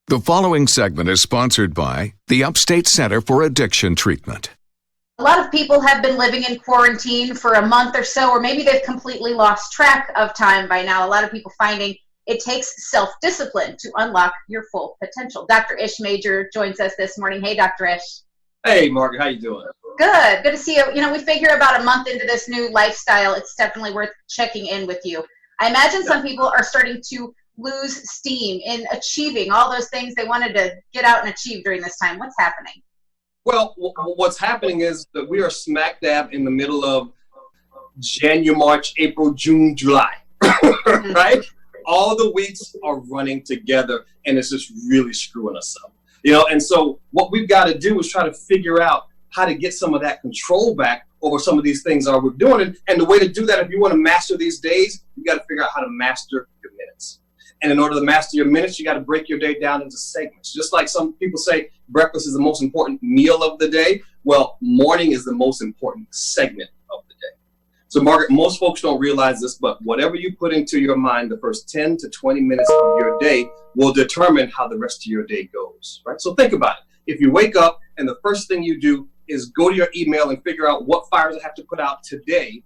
The following segment is sponsored by the Upstate Center-for-Addiction-Treatment. A lot of people have been living in quarantine for a month or so, or maybe they've completely lost track of time by now. A lot of people finding it takes self-discipline to unlock your full potential. Dr. Ish Major joins us this morning. Hey, Dr. Ish. Hey, Margaret, how you doing? Good to see you. You know, we figure about a month into this new lifestyle, it's definitely worth checking in with you. I imagine some people are starting to lose steam in achieving all those things they wanted to get out and achieve during this time. What's happening? Well, what's happening is that we are smack dab in the middle of January, March, April, June, July, right? All the weeks are running together, and it's just really screwing us up. You know, and so what we've got to do is try to figure out how to get some of that control back over some of these things we're doing. And the way to do that, if you want to master these days, you got to figure out how to master your minutes. And in order to master your minutes, you got to break your day down into segments. Just like some people say breakfast is the most important meal of the day. Well, morning is the most important segment of the day. So, Margaret, most folks don't realize this, but whatever you put into your mind the first 10 to 20 minutes of your day will determine how the rest of your day goes, right? So think about it. If you wake up and the first thing you do is go to your email and figure out what fires I have to put out today,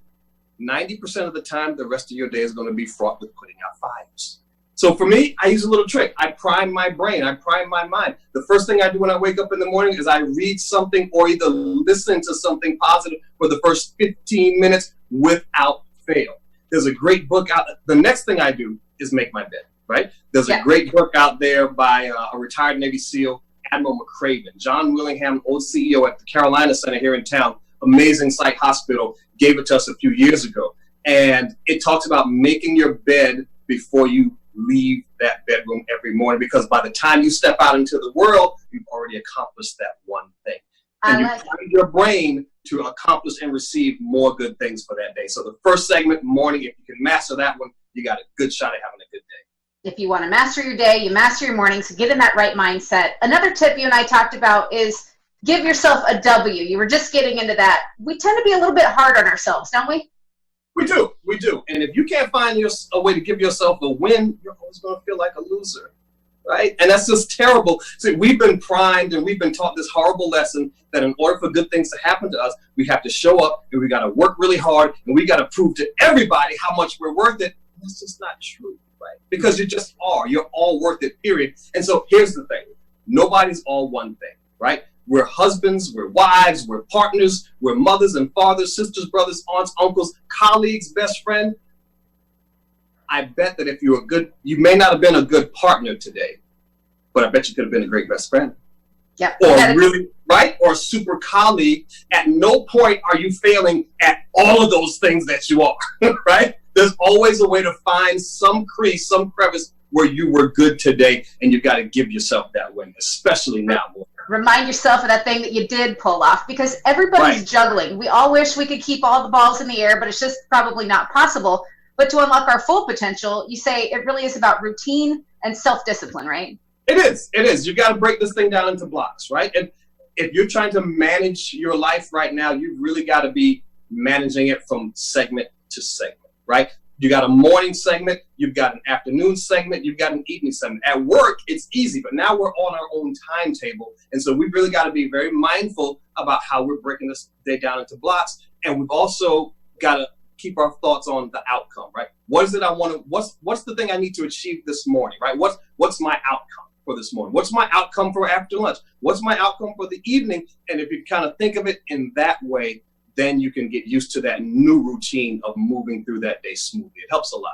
90% of the time, the rest of your day is going to be fraught with putting out fires. So for me, I use a little trick. I prime my brain. I prime my mind. The first thing I do when I wake up in the morning is I read something or either listen to something positive for the first 15 minutes without fail. There's a great book out. The next thing I do is make my bed, right? There's a great book out there by a retired Navy SEAL, Admiral McCraven. John Willingham, old CEO at the Carolina Center here in town, amazing psych hospital, gave it to us a few years ago. And it talks about making your bed before you leave that bedroom every morning, because by the time you step out into the world, you've already accomplished that one thing. And you train your brain to accomplish and receive more good things for that day. So the first segment, morning, if you can master that one, you got a good shot at having a good day. If you want to master your day, you master your mornings, get in that right mindset. Another tip you and I talked about is give yourself a W. You were just getting into that. We tend to be a little bit hard on ourselves, don't we? We do. And if you can't find a way to give yourself a win, you're always going to feel like a loser, right? And that's just terrible. See, we've been primed and we've been taught this horrible lesson that in order for good things to happen to us, we have to show up and we got to work really hard and we got to prove to everybody how much we're worth it. And that's just not true, right? Because you just are. You're all worth it, period. And so here's the thing. Nobody's all one thing, right? We're husbands, we're wives, we're partners, we're mothers and fathers, sisters, brothers, aunts, uncles, colleagues, best friend. I bet that if you're you may not have been a good partner today, but I bet you could have been a great best friend. Yeah. Or really, right? Or a super colleague. At no point are you failing at all of those things that you are, right? There's always a way to find some crease, some crevice where you were good today, and you got to give yourself that win, especially now. Remind yourself of that thing that you did pull off, because everybody's juggling. We all wish we could keep all the balls in the air, but it's just probably not possible. But to unlock our full potential, you say it really is about routine and self-discipline, right? It is. You got to break this thing down into blocks, right? And if you're trying to manage your life right now, you've really got to be managing it from segment to segment, right? You got a morning segment, you've got an afternoon segment, you've got an evening segment. At work, it's easy, but now we're on our own timetable. And so we've really got to be very mindful about how we're breaking this day down into blocks. And we've also got to keep our thoughts on the outcome, right? What is it I want to, what's the thing I need to achieve this morning, right? What's my outcome for this morning? What's my outcome for after lunch? What's my outcome for the evening? And if you kind of think of it in that way, then you can get used to that new routine of moving through that day smoothly. It helps a lot.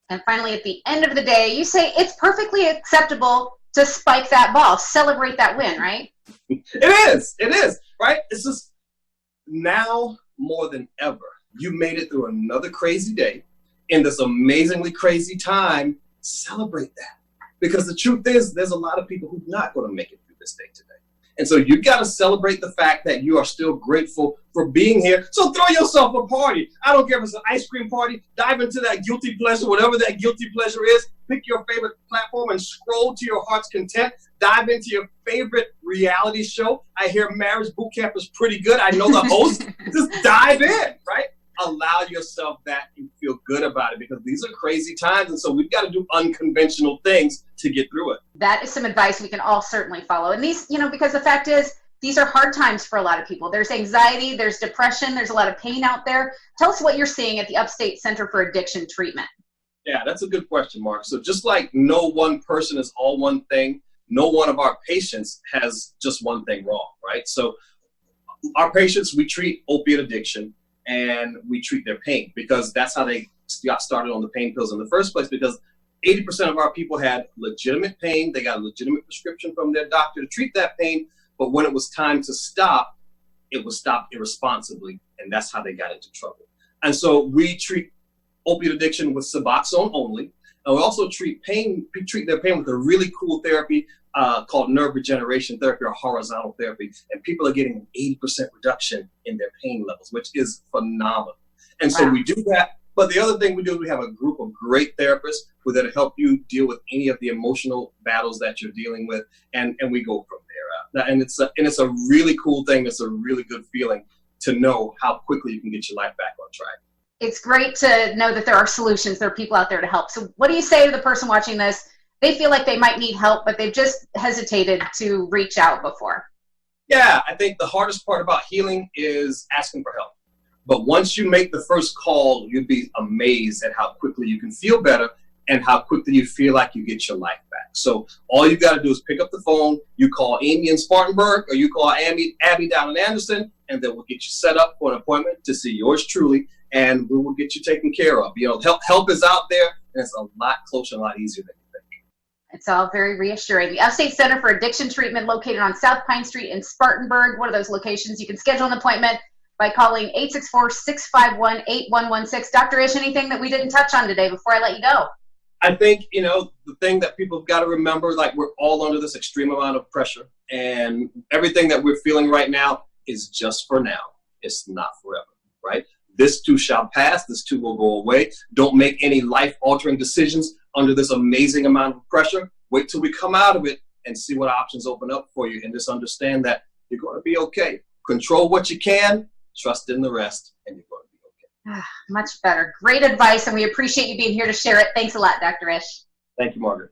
And finally, at the end of the day, you say it's perfectly acceptable to spike that ball, celebrate that win, right? It is, right? It's just now more than ever, you made it through another crazy day in this amazingly crazy time. Celebrate that. Because the truth is, there's a lot of people who's not going to make it through this day today. And so you got to celebrate the fact that you are still grateful for being here. So throw yourself a party. I don't care if it's an ice cream party. Dive into that guilty pleasure, whatever that guilty pleasure is. Pick your favorite platform and scroll to your heart's content. Dive into your favorite reality show. I hear Marriage Boot Camp is pretty good. I know the host. Just dive in, right? allow yourself that and feel good about it, because these are crazy times. And so we've got to do unconventional things to get through it. That is some advice we can all certainly follow. And these, because the fact is, these are hard times for a lot of people. There's anxiety, there's depression, there's a lot of pain out there. Tell us what you're seeing at the Upstate Center for Addiction Treatment. Yeah, that's a good question, Mark. So just like no one person is all one thing, no one of our patients has just one thing wrong, right? So our patients, we treat opiate addiction and we treat their pain, because that's how they got started on the pain pills in the first place, because 80% of our people had legitimate pain. They got a legitimate prescription from their doctor to treat that pain. But when it was time to stop, it was stopped irresponsibly. And that's how they got into trouble. And so we treat opiate addiction with Suboxone only. And we also treat their pain with a really cool therapy called nerve regeneration therapy, or horizontal therapy. And people are getting an 80% reduction in their pain levels, which is phenomenal. And so we do that. But the other thing we do is we have a group of great therapists who are there to help you deal with any of the emotional battles that you're dealing with. And we go from there. And it's a really cool thing. It's a really good feeling to know how quickly you can get your life back on track. It's great to know that there are solutions. There are people out there to help. So what do you say to the person watching this? They feel like they might need help, but they've just hesitated to reach out before. Yeah, I think the hardest part about healing is asking for help. But once you make the first call, you'd be amazed at how quickly you can feel better and how quickly you feel like you get your life back. So all you got to do is pick up the phone, you call Amy in Spartanburg, or you call Abby down in Anderson, and then we'll get you set up for an appointment to see yours truly, and we will get you taken care of. Help is out there, and it's a lot closer and a lot easier than you think. It's all very reassuring. The Upstate Center for Addiction Treatment, located on South Pine Street in Spartanburg, one of those locations. You can schedule an appointment by calling 864-651-8116. Dr. Ish, anything that we didn't touch on today before I let you go? I think, the thing that people have got to remember, like, we're all under this extreme amount of pressure, and everything that we're feeling right now is just for now. It's not forever, right? This too shall pass. This too will go away. Don't make any life-altering decisions under this amazing amount of pressure. Wait till we come out of it and see what options open up for you, and just understand that you're going to be okay. Control what you can, trust in the rest, and you're going to be okay. Much better. Great advice, and we appreciate you being here to share it. Thanks a lot, Dr. Ish. Thank you, Margaret.